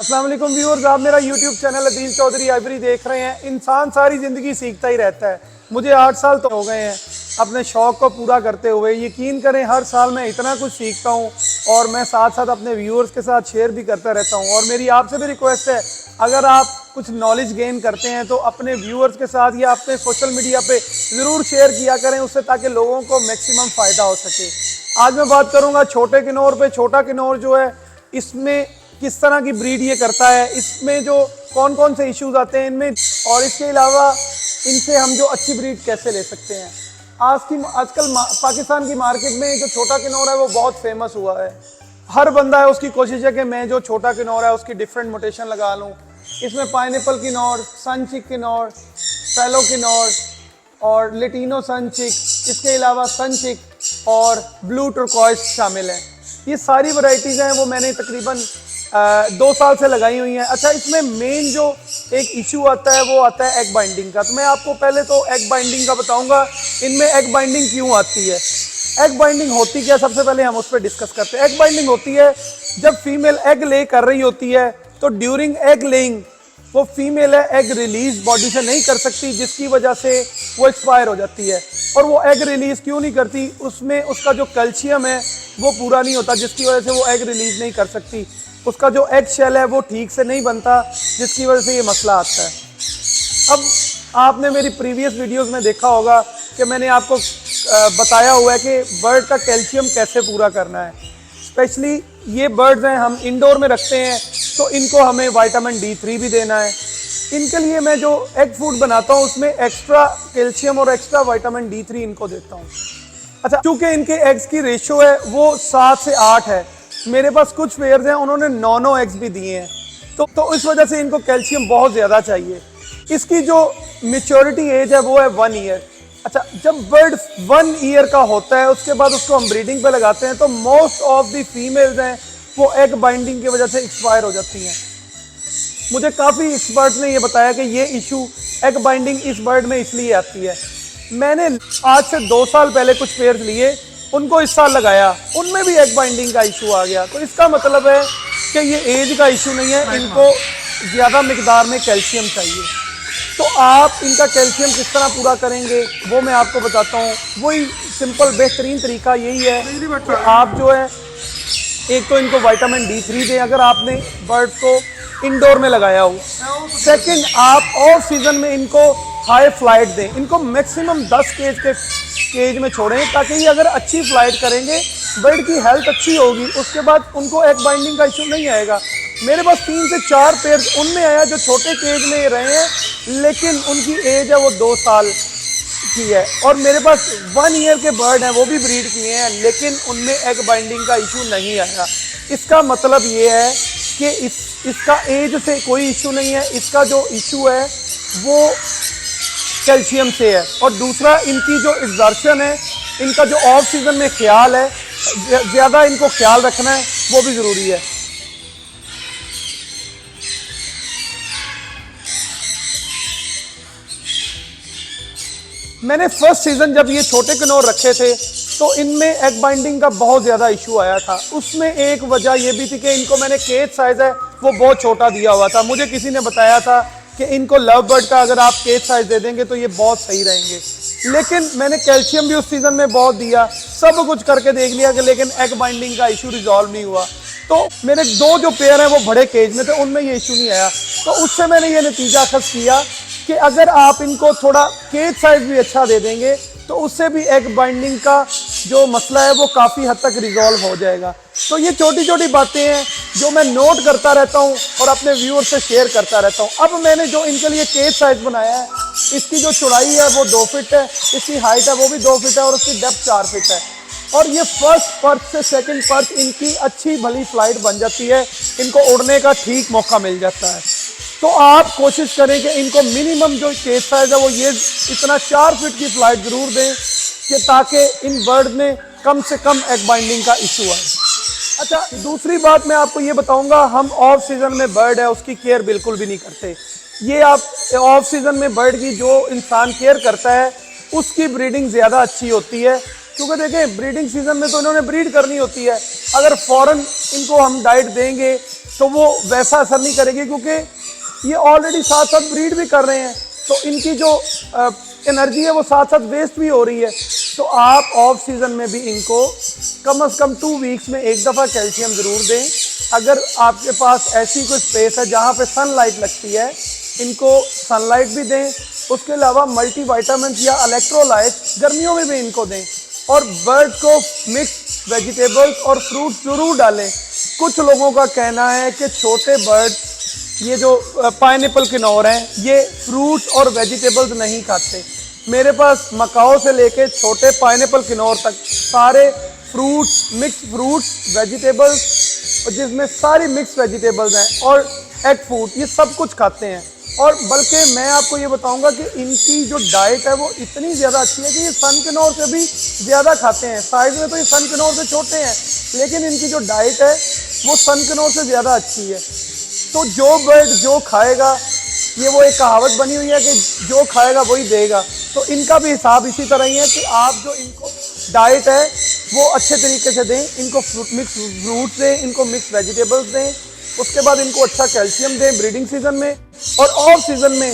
अस्सलाम वालेकुम व्यूअर्स, आप मेरा YouTube channel Adeel Chaudhary ivory देख रहे हैं। इंसान सारी ज़िंदगी सीखता ही रहता है। मुझे 8 साल तो हो गए हैं अपने शौक़ को पूरा करते हुए। यकीन करें, हर साल मैं इतना कुछ सीखता हूँ और मैं साथ साथ अपने व्यूअर्स के साथ शेयर भी करता रहता हूँ। और मेरी आपसे भी रिक्वेस्ट है, अगर आप कुछ नॉलेज गेन करते हैं तो अपने व्यूअर्स के साथ या अपने सोशल मीडिया पे ज़रूर शेयर किया करें उससे, ताकि लोगों को मैक्सिमम फ़ायदा हो सके। आज मैं बात करूँगा छोटे किन्नौर पे। छोटा किन्नौर जो है, इसमें किस तरह की ब्रीड ये करता है, इसमें जो कौन कौन से इश्यूज आते हैं इनमें, और इसके अलावा इनसे हम जो अच्छी ब्रीड कैसे ले सकते हैं। आजकल पाकिस्तान की मार्केट में जो छोटा किन्नौर है वो बहुत फेमस हुआ है। हर बंदा है उसकी कोशिश है कि मैं जो छोटा किन्नौर है उसकी डिफरेंट मोटेशन लगा लूँ। इसमें पाइनएप्पल किन्नौर, सनचिक किन्नौर, फैलो किन्नौर और लेटिनो सनचिक, इसके अलावा सनचिक और ब्लू टर्कोइस शामिल हैं। ये सारी वैरायटीज़ हैं वो मैंने तकरीबन 2 साल से लगाई हुई हैं। अच्छा, इसमें मेन जो एक इशू आता है वो आता है एग बाइंडिंग का। तो मैं आपको पहले तो एग बाइंडिंग का बताऊंगा, इनमें एग बाइंडिंग क्यों आती है। एग बाइंडिंग होती क्या, सबसे पहले हम उस पर डिस्कस करते हैं। एग बाइंडिंग होती है जब फीमेल एग ले कर रही होती है तो ड्यूरिंग एग लेइंग वो फीमेल है एग रिलीज बॉडी से नहीं कर सकती, जिसकी वजह से वो एक्सपायर हो जाती है। और वो एग रिलीज क्यों नहीं करती, उसमें उसका जो कैल्शियम है वो पूरा नहीं होता, जिसकी वजह से वो एग रिलीज नहीं कर सकती। उसका जो एग शेल है वो ठीक से नहीं बनता, जिसकी वजह से ये मसला आता है। अब आपने मेरी प्रीवियस वीडियोस में देखा होगा कि मैंने आपको बताया हुआ है कि बर्ड का कैल्शियम कैसे पूरा करना है। स्पेशली ये बर्ड्स हैं, हम इंडोर में रखते हैं तो इनको हमें विटामिन D3 भी देना है। इनके लिए मैं जो एग फूड बनाता हूँ उसमें एक्स्ट्रा कैल्शियम और एक्स्ट्रा विटामिन D3 इनको देता हूँ। अच्छा, चूँकि इनके एग्स की रेशो है वो 7 से 8 है। मेरे पास कुछ पेयर्स हैं उन्होंने 9 एग्स भी दिए हैं, तो इस वजह से इनको कैल्शियम बहुत ज़्यादा चाहिए। इसकी जो मेच्योरिटी एज है वो है 1 ईयर। अच्छा, जब बर्ड 1 ईयर का होता है उसके बाद उसको हम ब्रीडिंग पे लगाते हैं तो मोस्ट ऑफ द फीमेल्स हैं वो एग बाइंडिंग की वजह से एक्सपायर हो जाती हैं। मुझे काफ़ी एक्सपर्ट्स ने ये बताया कि ये इशू एग बाइंडिंग इस बर्ड में इसलिए आती है। मैंने आज से 2 साल पहले कुछ पेयर्स लिए, उनको इस साल लगाया, उनमें भी एग बाइंडिंग का इशू आ गया। तो इसका मतलब है कि ये एज का इशू नहीं है, इनको ज़्यादा मिकदार में कैल्शियम चाहिए। तो आप इनका कैल्शियम किस तरह पूरा करेंगे वो मैं आपको बताता हूँ। वही सिंपल बेहतरीन तरीका यही है कि आप जो है, एक तो इनको विटामिन D3 दें अगर आपने बर्ड्स को इंडोर में लगाया हो। सेकंड, आप ऑफ सीजन में इनको हाई फ्लाइट दें। इनको मैक्सिमम 10 केज में छोड़ें, ताकि ये अगर अच्छी फ्लाइट करेंगे बर्ड की हेल्थ अच्छी होगी, उसके बाद उनको एग बाइंडिंग का इशू नहीं आएगा। मेरे पास 3 से 4 पेयर उनमें आया जो छोटे केज में रहे हैं, लेकिन उनकी एज है वो 2 साल की है। और मेरे पास 1 ईयर के बर्ड हैं वो भी ब्रीड किए हैं, लेकिन उनमें एग बाइंडिंग का इशू नहीं आया। इसका मतलब ये है कि इसका एज से कोई इशू नहीं है, इसका जो इशू है वो कैल्शियम से है। और दूसरा, इनकी जो एग्जर्शन है, इनका जो ऑफ सीजन में ख्याल है, ज़्यादा इनको ख्याल रखना है, वो भी ज़रूरी है। मैंने फर्स्ट सीजन जब ये छोटे किन्नौर रखे थे तो इनमें एग बाइंडिंग का बहुत ज़्यादा इशू आया था। उसमें एक वजह ये भी थी कि इनको मैंने केज साइज़ है वो बहुत छोटा दिया हुआ था। मुझे किसी ने बताया था कि इनको लव बर्ड का अगर आप केज साइज दे देंगे तो ये बहुत सही रहेंगे, लेकिन मैंने कैल्शियम भी उस सीज़न में बहुत दिया, सब कुछ करके देख लिया कि लेकिन एग बाइंडिंग का इशू रिजॉल्व नहीं हुआ। तो मेरे 2 जो पेयर हैं वो बड़े केज में थे, उनमें ये इशू नहीं आया। तो उससे मैंने ये नतीजा अखज़ किया कि अगर आप इनको थोड़ा केज साइज भी अच्छा दे देंगे तो उससे भी एग बाइंडिंग का जो मसला है वो काफ़ी हद तक रिजॉल्व हो जाएगा। तो ये छोटी छोटी बातें हैं जो मैं नोट करता रहता हूँ और अपने व्यूअर से शेयर करता रहता हूँ। अब मैंने जो इनके लिए केज साइज बनाया है, इसकी जो चौड़ाई है वो 2 फीट है, इसकी हाइट है वो भी 2 फीट है और उसकी डेप्थ 4 फीट है। और ये फर्स्ट पर्च से सेकंड पर्च इनकी अच्छी भली फ्लाइट बन जाती है, इनको उड़ने का ठीक मौका मिल जाता है। तो आप कोशिश करें कि इनको मिनिमम जो केज साइज है वो ये इतना 4 फीट की फ्लाइट ज़रूर दें कि ताकि इन बर्ड में कम से कम एग बाइंडिंग का इशू आए। अच्छा, दूसरी बात मैं आपको ये बताऊंगा, हम ऑफ सीजन में बर्ड है उसकी केयर बिल्कुल भी नहीं करते। ये आप ऑफ सीजन में बर्ड की जो इंसान केयर करता है उसकी ब्रीडिंग ज़्यादा अच्छी होती है क्योंकि देखें ब्रीडिंग सीजन में तो इन्होंने ब्रीड करनी होती है, अगर फौरन इनको हम डाइट देंगे तो वो वैसा असर नहीं करेगी, क्योंकि ये ऑलरेडी साथ साथ ब्रीड भी कर रहे हैं, तो इनकी जो एनर्जी है वो साथ साथ वेस्ट भी हो रही है। तो आप ऑफ सीजन में भी इनको कम से कम 2 वीक्स में एक दफ़ा कैल्शियम ज़रूर दें। अगर आपके पास ऐसी कोई स्पेस है जहाँ पे सनलाइट लगती है, इनको सनलाइट भी दें। उसके अलावा मल्टीविटामिन या इलेक्ट्रोलाइट गर्मियों में भी इनको दें, और बर्ड को मिक्स वेजिटेबल्स और फ्रूट्स जरूर डालें। कुछ लोगों का कहना है कि छोटे बर्ड, ये जो पाइनएप्पल किन्नौर हैं, ये फ्रूट्स और वेजिटेबल्स नहीं खाते। मेरे पास मकाओ से लेके छोटे पाइनएप्पल किन्नौर तक सारे फ्रूट्स, मिक्स फ्रूट्स, वेजिटेबल्स, जिसमें सारी मिक्स वेजिटेबल्स हैं, और एग फूड, ये सब कुछ खाते हैं। और बल्कि मैं आपको ये बताऊंगा कि इनकी जो डाइट है वो इतनी ज़्यादा अच्छी है कि ये सन किन्नौर से भी ज़्यादा खाते हैं। साइज में तो ये सन किन्नौर से छोटे हैं, लेकिन इनकी जो डाइट है वो सन किन्नौर से ज़्यादा अच्छी है। तो जो बर्ड जो खाएगा, ये वो एक कहावत बनी हुई है कि जो खाएगा वही देगा। तो इनका भी हिसाब इसी तरह ही है कि आप जो इनको डाइट है वो अच्छे तरीके से दें। इनको मिक्स फ्रूट्स दें, इनको मिक्स वेजिटेबल्स दें, उसके बाद इनको अच्छा कैल्शियम दें ब्रीडिंग सीजन में, और ऑफ सीजन में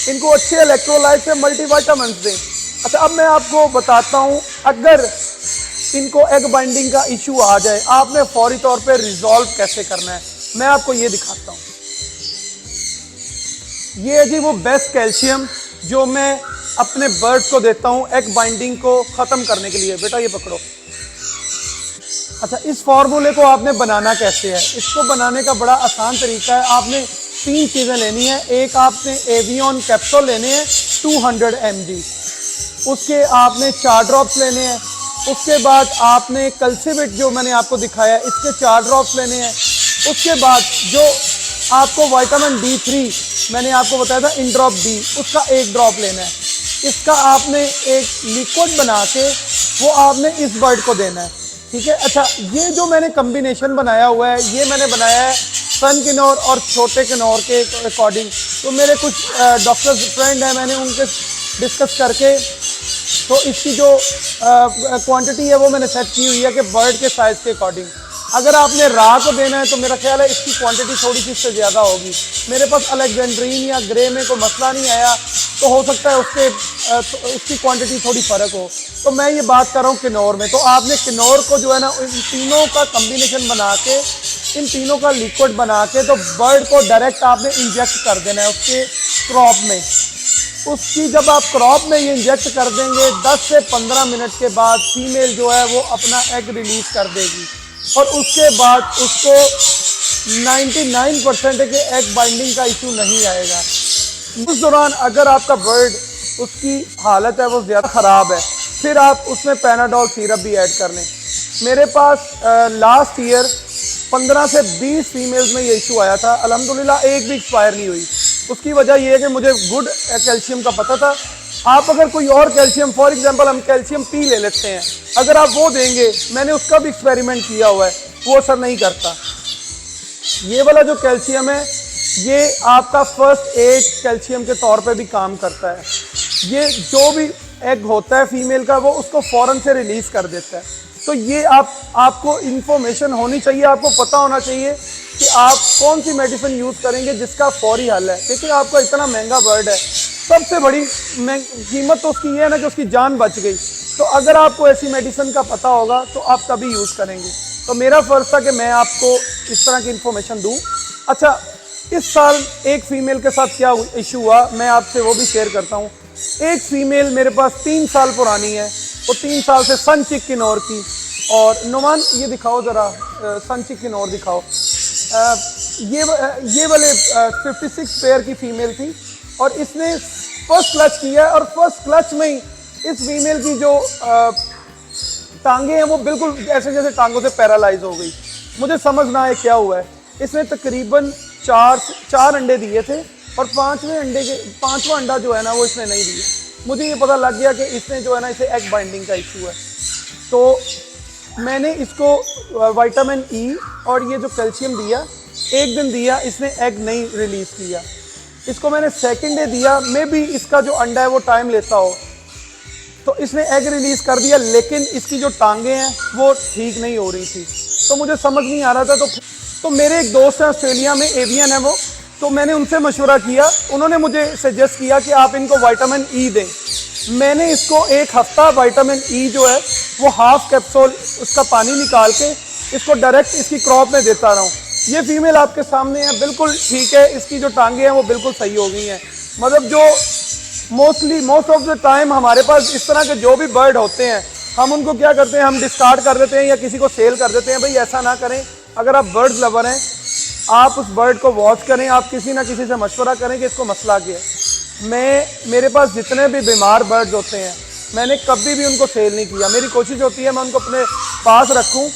इनको अच्छे इलेक्ट्रोलाइट्स से मल्टीविटामिन्स दें। अच्छा, अब मैं आपको बताता हूँ, अगर इनको एग बाइंडिंग का इशू आ जाए, आपने फौरी तौर पे रिजॉल्व कैसे करना है, मैं आपको ये दिखाता हूँ। ये है जी वो बेस्ट कैल्शियम जो मैं अपने बर्ड्स को देता हूँ एग बाइंडिंग को ख़त्म करने के लिए। बेटा ये पकड़ो। अच्छा, इस फार्मूले को आपने बनाना कैसे है? इसको बनाने का बड़ा आसान तरीका है। आपने 3 चीज़ें लेनी है। एक, आपने एवियन कैप्सूल लेने हैं 200 mg, उसके आपने 4 ड्रॉप्स लेने हैं। उसके बाद आपने कल्सीविट जो मैंने आपको दिखाया इसके 4 ड्रॉप्स लेने हैं। उसके बाद जो आपको विटामिन D3 मैंने आपको बताया था इन ड्रॉप डी, उसका 1 ड्रॉप लेना है। इसका आपने एक लिक्विड बना के वो आपने इस बर्ड को देना है, ठीक है। अच्छा, ये जो मैंने कम्बिनेशन बनाया हुआ है, ये मैंने बनाया है सन किन्नौर और छोटे किन्नौर के अकॉर्डिंग। तो मेरे कुछ डॉक्टर फ्रेंड हैं, मैंने उनके डिस्कस करके तो इसकी जो क्वांटिटी है वो मैंने सेट की हुई है कि बर्ड के साइज़ के अकॉर्डिंग। अगर आपने रा को देना है तो मेरा ख्याल है इसकी क्वांटिटी थोड़ी सी इससे ज़्यादा होगी। मेरे पास अलेक्जेंड्रीन या ग्रे में कोई मसला नहीं आया, तो हो सकता है उसकी क्वांटिटी थोड़ी फ़र्क हो। तो मैं ये बात कर रहा हूँ किन्नौर में, तो आपने किन्नौर को जो है ना इन तीनों का कम्बिनेशन बना के, इन तीनों का लिक्विड बना के, तो बर्ड को डायरेक्ट आपने इंजेक्ट कर देना है उसके क्रॉप में। उसकी जब आप क्रॉप में ये इंजेक्ट कर देंगे, 10 से 15 मिनट के बाद फीमेल जो है वो अपना एग रिलीज कर देगी, और उसके बाद उसको 99% है कि एग बाइंडिंग का इशू नहीं आएगा। उस दौरान अगर आपका बर्ड, उसकी हालत है वो ज़्यादा ख़राब है, फिर आप उसमें पैनाडोल सिरप भी ऐड कर लें। मेरे पास लास्ट ईयर 15 से 20 फीमेल्स में ये इशू आया था, अल्हम्दुलिल्लाह एक भी एक्सपायर नहीं हुई। उसकी वजह ये है कि मुझे गुड कैल्शियम का पता था। आप अगर कोई और कैल्शियम, फॉर एग्जांपल हम कैल्शियम पी ले लेते हैं, अगर आप वो देंगे, मैंने उसका भी एक्सपेरिमेंट किया हुआ है, वो असर नहीं करता। ये वाला जो कैल्शियम है ये आपका फर्स्ट एड कैल्शियम के तौर पे भी काम करता है। ये जो भी एग होता है फीमेल का, वो उसको फ़ौरन से रिलीज़ कर देता है। तो ये आपको इन्फॉर्मेशन होनी चाहिए, आपको पता होना चाहिए कि आप कौन सी मेडिसिन यूज़ करेंगे जिसका फौरी हल है। देखिए, आपका इतना महंगा बर्ड है, सबसे बड़ी कीमत तो उसकी ये है ना कि उसकी जान बच गई। तो अगर आपको ऐसी मेडिसिन का पता होगा तो आप तभी यूज़ करेंगे। तो मेरा फ़र्ज़ था कि मैं आपको इस तरह की इन्फॉर्मेशन दूँ। अच्छा, इस साल एक फ़ीमेल के साथ क्या इशू हुआ, मैं आपसे वो भी शेयर करता हूँ। एक फ़ीमेल मेरे पास 3 साल पुरानी है, वो 3 साल से सनचिक किन्नौर की, और नुमान ये दिखाओ ज़रा, सनचिक किन्नौर दिखाओ। ये वाले 56 पेयर की फ़ीमेल थी, और इसने फर्स्ट क्लच किया, और फर्स्ट क्लच में ही इस फीमेल की जो टांगे हैं वो बिल्कुल ऐसे जैसे टांगों से पैरालाइज हो गई। मुझे समझ ना आए क्या हुआ है। इसने तकरीबन 4 अंडे दिए थे, और 5वां अंडा जो है ना वो इसने नहीं दिया। मुझे ये पता लग गया कि इसने जो है ना, इसे एग बाइंडिंग का इशू है। तो मैंने इसको विटामिन ई और ये जो कैल्शियम दिया, 1 दिन दिया, इसने एग नहीं रिलीज़ किया। इसको मैंने सेकंड डे दिया, मे बी इसका जो अंडा है वो टाइम लेता हो। तो इसने एग रिलीज कर दिया, लेकिन इसकी जो टांगे हैं वो ठीक नहीं हो रही थी। तो मुझे समझ नहीं आ रहा था। तो मेरे एक दोस्त हैं ऑस्ट्रेलिया में, एवियन है वो, तो मैंने उनसे मशवरा किया। उन्होंने मुझे सजेस्ट किया कि आप इनको विटामिन ई दें। मैंने इसको एक हफ्ता विटामिन ई जो है वो हाफ कैप्सूल उसका पानी निकाल के इसको डायरेक्ट इसकी क्रॉप में देता रहा हूँ। ये फीमेल आपके सामने है, बिल्कुल ठीक है, इसकी जो टांगे हैं वो बिल्कुल सही हो गई हैं। मतलब जो मोस्ट ऑफ द टाइम हमारे पास इस तरह के जो भी बर्ड होते हैं, हम उनको क्या करते हैं, हम डिस्कार्ड कर देते हैं या किसी को सेल कर देते हैं। भाई ऐसा ना करें। अगर आप बर्ड लवर हैं, आप उस बर्ड को वॉच करें, आप किसी ना किसी से मशवरा करें कि इसको मसला क्या है। मेरे पास जितने भी बीमार बर्ड्स होते हैं, मैंने कभी भी उनको सेल नहीं किया। मेरी कोशिश होती है मैं उनको अपने पास रखूं,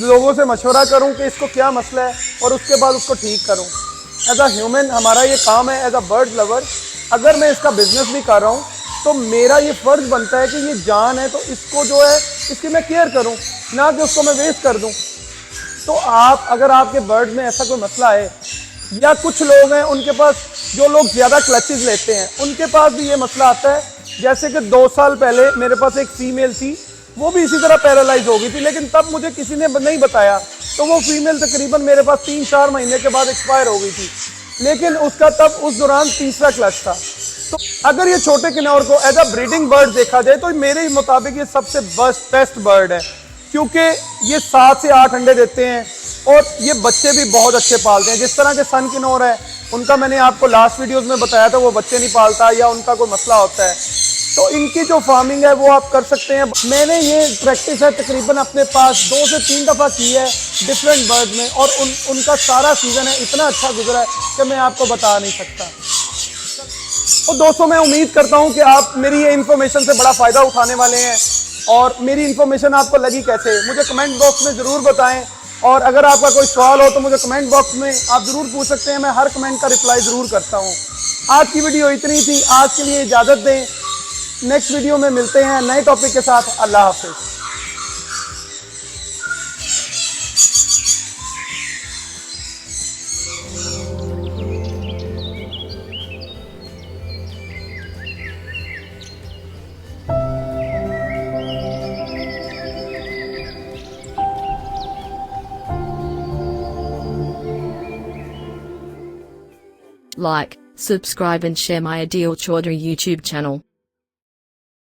लोगों से मशवरा करूं कि इसको क्या मसला है और उसके बाद उसको ठीक करूं। एज अ ह्यूमन हमारा ये काम है, एज अ बर्ड लवर। अगर मैं इसका बिजनेस भी कर रहा हूँ तो मेरा ये फर्ज बनता है कि ये जान है तो इसको जो है इसकी मैं केयर करूँ, ना कि उसको मैं वेस्ट कर दूँ। तो आप अगर आपके बर्ड में ऐसा कोई मसला है, या कुछ लोग हैं उनके पास, जो लोग ज़्यादा क्लचेस लेते हैं, उनके पास भी ये मसला आता है। जैसे कि 2 साल पहले मेरे पास एक फीमेल थी, वो भी इसी तरह पैरालाइज हो गई थी, लेकिन तब मुझे किसी ने नहीं बताया। तो वो फीमेल तकरीबन मेरे पास 3-4 महीने के बाद एक्सपायर हो गई थी, लेकिन उसका तब उस दौरान तीसरा क्लच था। तो अगर ये छोटे किन्नौर को एज अ ब्रीडिंग बर्ड देखा जाए तो मेरे मुताबिक ये सबसे बेस्ट बर्ड है, क्योंकि ये 7 से 8 अंडे देते हैं और ये बच्चे भी बहुत अच्छे पालते हैं। जिस तरह के सन किन्नौर है, उनका मैंने आपको लास्ट वीडियोस में बताया था, वो बच्चे नहीं पालता या उनका कोई मसला होता है। तो इनकी जो फार्मिंग है वो आप कर सकते हैं। मैंने ये प्रैक्टिस है तकरीबन अपने पास 2 से 3 दफ़ा की है डिफरेंट बर्ड में, और उनका सारा सीज़न है इतना अच्छा गुजरा है कि मैं आपको बता नहीं सकता। तो दोस्तों, मैं उम्मीद करता हूँ कि आप मेरी ये इन्फॉर्मेशन से बड़ा फ़ायदा उठाने वाले हैं। और मेरी इन्फॉर्मेशन आपको लगी कैसे, मुझे कमेंट बॉक्स में ज़रूर बताएं। और अगर आपका कोई सवाल हो तो मुझे कमेंट बॉक्स में आप ज़रूर पूछ सकते हैं, मैं हर कमेंट का रिप्लाई ज़रूर करता हूँ। आज की वीडियो इतनी थी, आज के लिए इजाज़त दें। नेक्स्ट वीडियो में मिलते हैं नए टॉपिक के साथ। अल्लाह हाफिज़। Like, subscribe and share my Adil Chaudhary YouTube channel.